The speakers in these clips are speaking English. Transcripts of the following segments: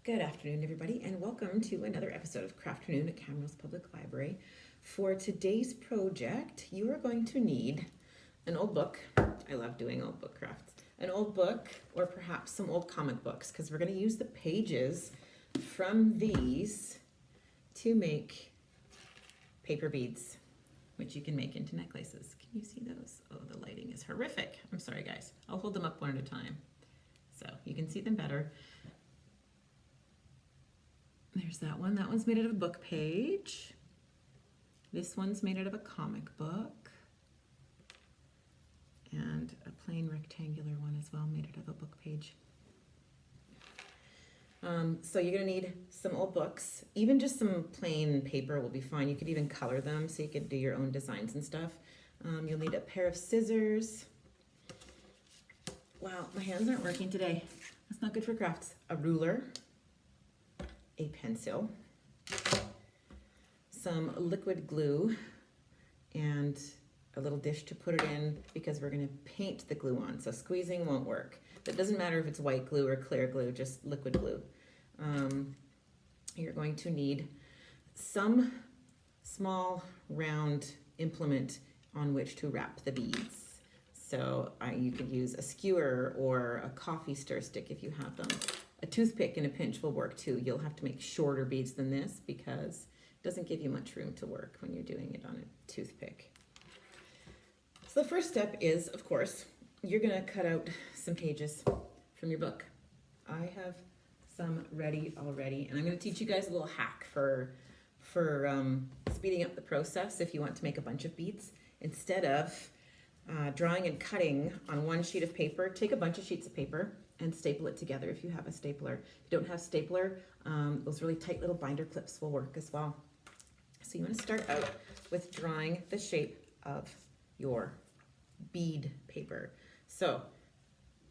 Good afternoon, everybody, and welcome to another episode of Crafternoon at Camrose Public Library. For today's project, you are going to need an old book. I love doing old book crafts. An old book, or perhaps some old comic books, because we're going to use the pages from these to make paper beads, which you can make into necklaces. Can you see those? Oh, the lighting is horrific. I'm sorry, guys. I'll hold them up one at a time so you can see them better. There's that one. That one's made out of a book page. This one's made out of a comic book. And a plain rectangular one as well, made out of a book page. So you're gonna need some old books. Even just some plain paper will be fine. You could even color them so you could do your own designs and stuff. You'll need a pair of scissors. Wow, my hands aren't working today. That's not good for crafts. A ruler. A pencil, some liquid glue, and a little dish to put it in because we're going to paint the glue on, so squeezing won't work. It doesn't matter if it's white glue or clear glue, just liquid glue. You're going to need some small round implement on which to wrap the beads. So you could use a skewer or a coffee stir stick if you have them. A toothpick and a pinch will work too. You'll have to make shorter beads than this because it doesn't give you much room to work when you're doing it on a toothpick. So the first step is, of course, you're gonna cut out some pages from your book. I have some ready already, and I'm gonna teach you guys a little hack for speeding up the process if you want to make a bunch of beads. Instead of drawing and cutting on one sheet of paper, take a bunch of sheets of paper and staple it together if you have a stapler. If you don't have a stapler, those really tight little binder clips will work as well. So you want to start out with drawing the shape of your bead paper. So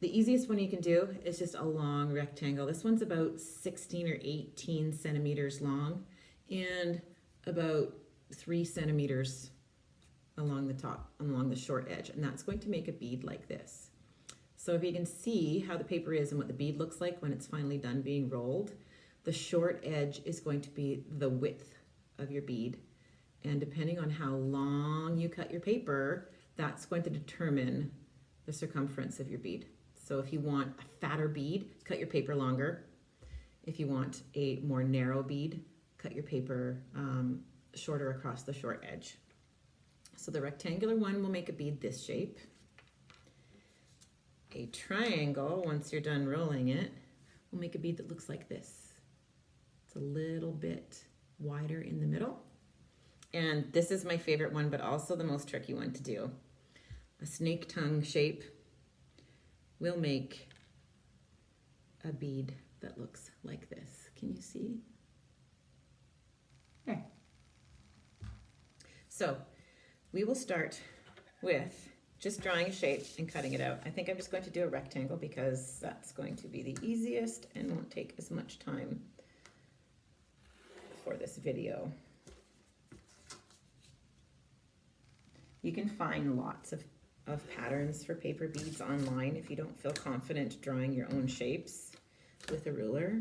the easiest one you can do is just a long rectangle. This one's about 16 or 18 centimeters long and about 3 centimeters along the top, along the short edge, and that's going to make a bead like this. So if you can see how the paper is and what the bead looks like when it's finally done being rolled, the short edge is going to be the width of your bead. And depending on how long you cut your paper, that's going to determine the circumference of your bead. So if you want a fatter bead, cut your paper longer. If you want a more narrow bead, cut your paper shorter across the short edge. So the rectangular one will make a bead this shape. A triangle, once you're done rolling it, will make a bead that looks like this. It's a little bit wider in the middle. And this is my favorite one, but also the most tricky one to do. A snake tongue shape will make a bead that looks like this. Can you see? There. So we will start with just drawing a shape and cutting it out. I think I'm just going to do a rectangle because that's going to be the easiest and won't take as much time for this video. You can find lots of patterns for paper beads online. If you don't feel confident drawing your own shapes with a ruler,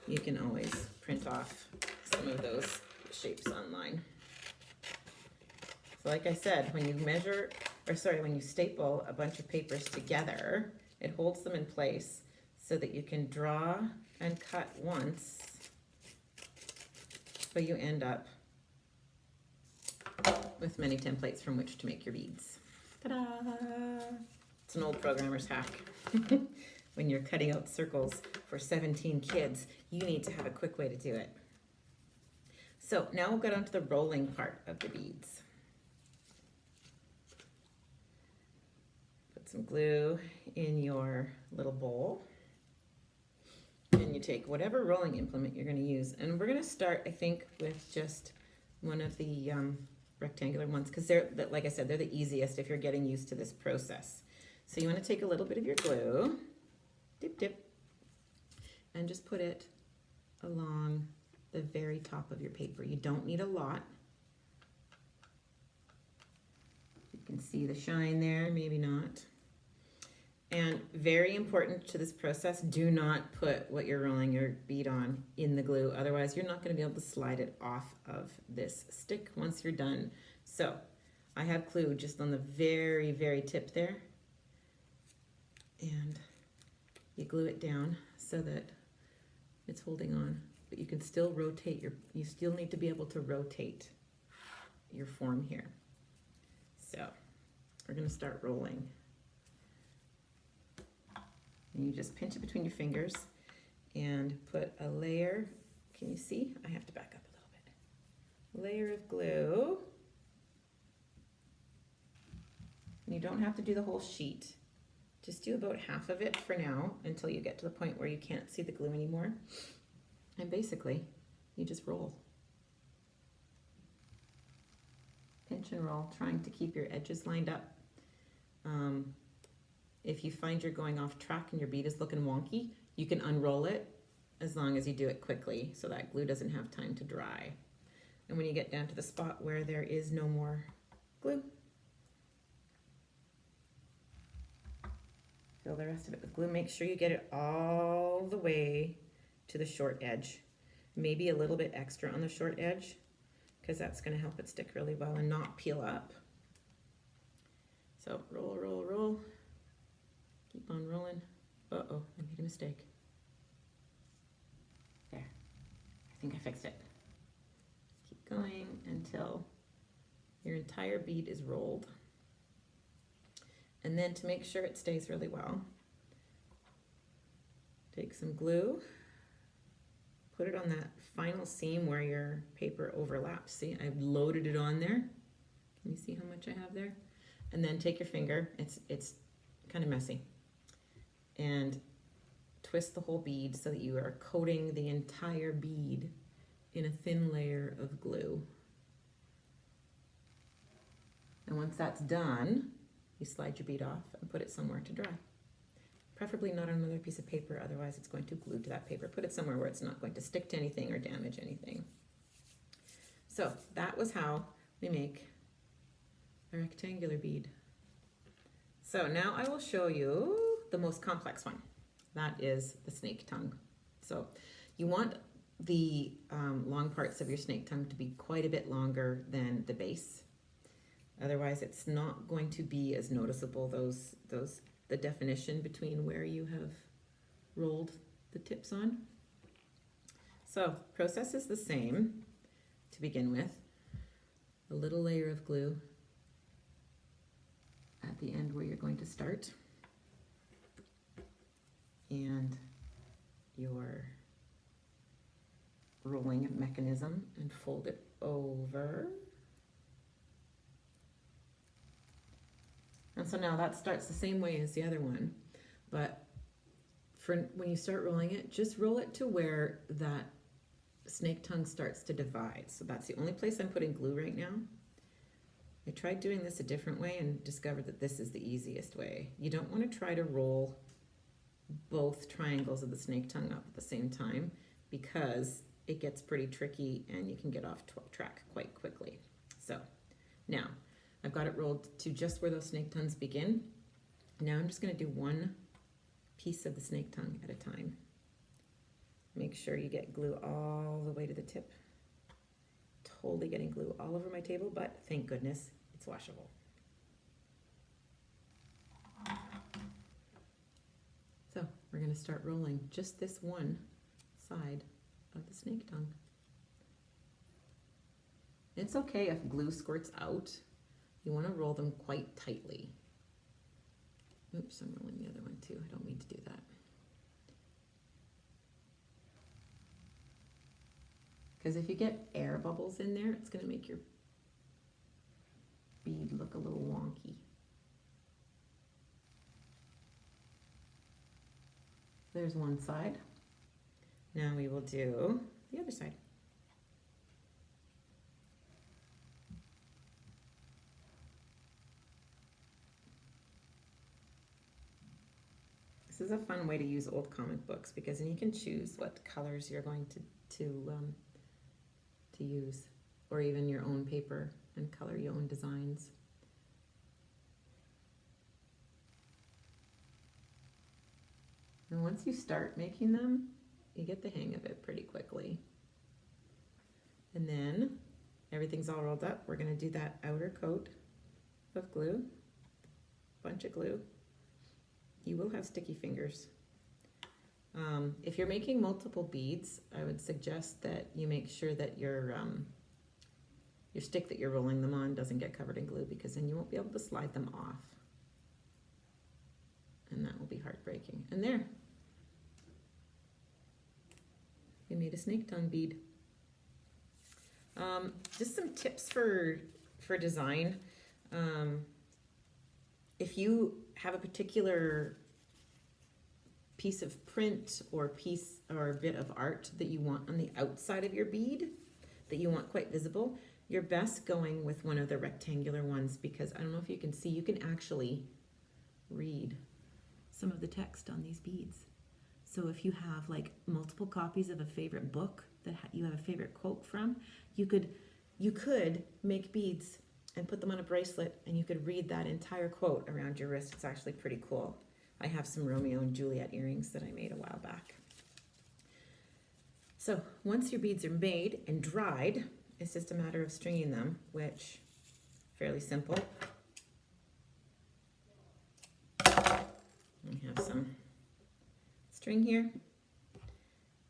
you can always print off some of those shapes online. So like I said, when you staple a bunch of papers together, it holds them in place so that you can draw and cut once, but you end up with many templates from which to make your beads. Ta-da! It's an old programmer's hack. When you're cutting out circles for 17 kids, you need to have a quick way to do it. So now we'll get on to the rolling part of the beads. Some glue in your little bowl, and you take whatever rolling implement you're going to use, and we're going to start, I think, with just one of the rectangular ones because they're, like I said, they're the easiest if you're getting used to this process. So you want to take a little bit of your glue, dip, and just put it along the very top of your paper. You don't need a lot. You can see the shine there, maybe not. And very important to this process, do not put what you're rolling your bead on in the glue. Otherwise, you're not going to be able to slide it off of this stick once you're done. So I have glue just on the very, very tip there. And you glue it down so that it's holding on. But you can still rotate you still need to be able to rotate your form here. So we're going to start rolling. And you just pinch it between your fingers and put a layer. Can you see? I have to back up a little bit. Layer of glue. And you don't have to do the whole sheet. Just do about half of it for now until you get to the point where you can't see the glue anymore. And basically, you just roll. Pinch and roll, trying to keep your edges lined up. If you find you're going off track and your bead is looking wonky, you can unroll it as long as you do it quickly so that glue doesn't have time to dry. And when you get down to the spot where there is no more glue, fill the rest of it with glue. Make sure you get it all the way to the short edge. Maybe a little bit extra on the short edge because that's going to help it stick really well and not peel up. So roll, roll, roll. Keep on rolling. Uh-oh, I made a mistake. There. I think I fixed it. Keep going until your entire bead is rolled. And then to make sure it stays really well, take some glue, put it on that final seam where your paper overlaps. See, I've loaded it on there. Can you see how much I have there? And then take your finger, it's kind of messy, and twist the whole bead so that you are coating the entire bead in a thin layer of glue. And once that's done, you slide your bead off and put it somewhere to dry. Preferably not on another piece of paper, otherwise it's going to glue to that paper. Put it somewhere where it's not going to stick to anything or damage anything. So that was how we make a rectangular bead. So now I will show you the most complex one. That is the snake tongue. So you want the long parts of your snake tongue to be quite a bit longer than the base. Otherwise, it's not going to be as noticeable, the definition between where you have rolled the tips on. So process is the same to begin with. A little layer of glue at the end where you're going to start. And your rolling mechanism, and fold it over. And so now that starts the same way as the other one, but for when you start rolling it, just roll it to where that snake tongue starts to divide. So that's the only place I'm putting glue right now. I tried doing this a different way and discovered that this is the easiest way. You don't want to try to roll both triangles of the snake tongue up at the same time because it gets pretty tricky and you can get off track quite quickly. So now I've got it rolled to just where those snake tongues begin. Now I'm just going to do one piece of the snake tongue at a time. Make sure you get glue all the way to the tip. Totally getting glue all over my table, but thank goodness it's washable. So we're going to start rolling just this one side of the snake tongue. It's okay if glue squirts out. You want to roll them quite tightly. Oops, I'm rolling the other one too. I don't mean to do that. Because if you get air bubbles in there, it's going to make your bead look a little wonky. There's one side. Now we will do the other side. This is a fun way to use old comic books because then you can choose what colors you're going to use, or even your own paper and color your own designs. And once you start making them, you get the hang of it pretty quickly. And then everything's all rolled up. We're gonna do that outer coat of glue, bunch of glue. You will have sticky fingers. If you're making multiple beads, I would suggest that you make sure that your stick that you're rolling them on doesn't get covered in glue, because then you won't be able to slide them off. And that will be heartbreaking. And there, we made a snake tongue bead. Just some tips for design. If you have a particular piece of print or a bit of art that you want on the outside of your bead that you want quite visible, you're best going with one of the rectangular ones, because I don't know if you can see, you can actually read some of the text on these beads. So if you have like multiple copies of a favorite book that you have a favorite quote from, you could make beads and put them on a bracelet, and you could read that entire quote around your wrist. It's actually pretty cool. I have some Romeo and Juliet earrings that I made a while back. So once your beads are made and dried, it's just a matter of stringing them, which fairly simple. We have some string here,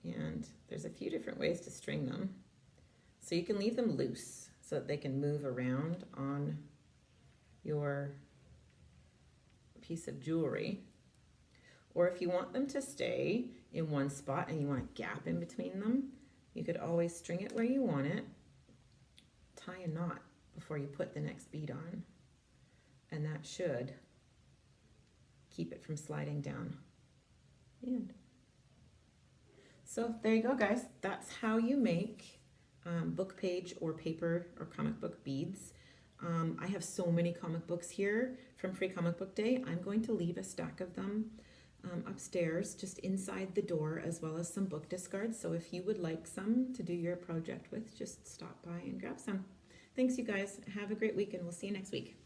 and there's a few different ways to string them. So you can leave them loose so that they can move around on your piece of jewelry. Or if you want them to stay in one spot and you want a gap in between them, you could always string it where you want it, tie a knot before you put the next bead on, and that should keep it from sliding down the end. So there you go, guys. That's how you make book page or paper or comic book beads. I have so many comic books here from Free Comic Book Day. I'm going to leave a stack of them upstairs just inside the door, as well as some book discards. So if you would like some to do your project with, just stop by and grab some. Thanks, you guys. Have a great week, and we'll see you next week.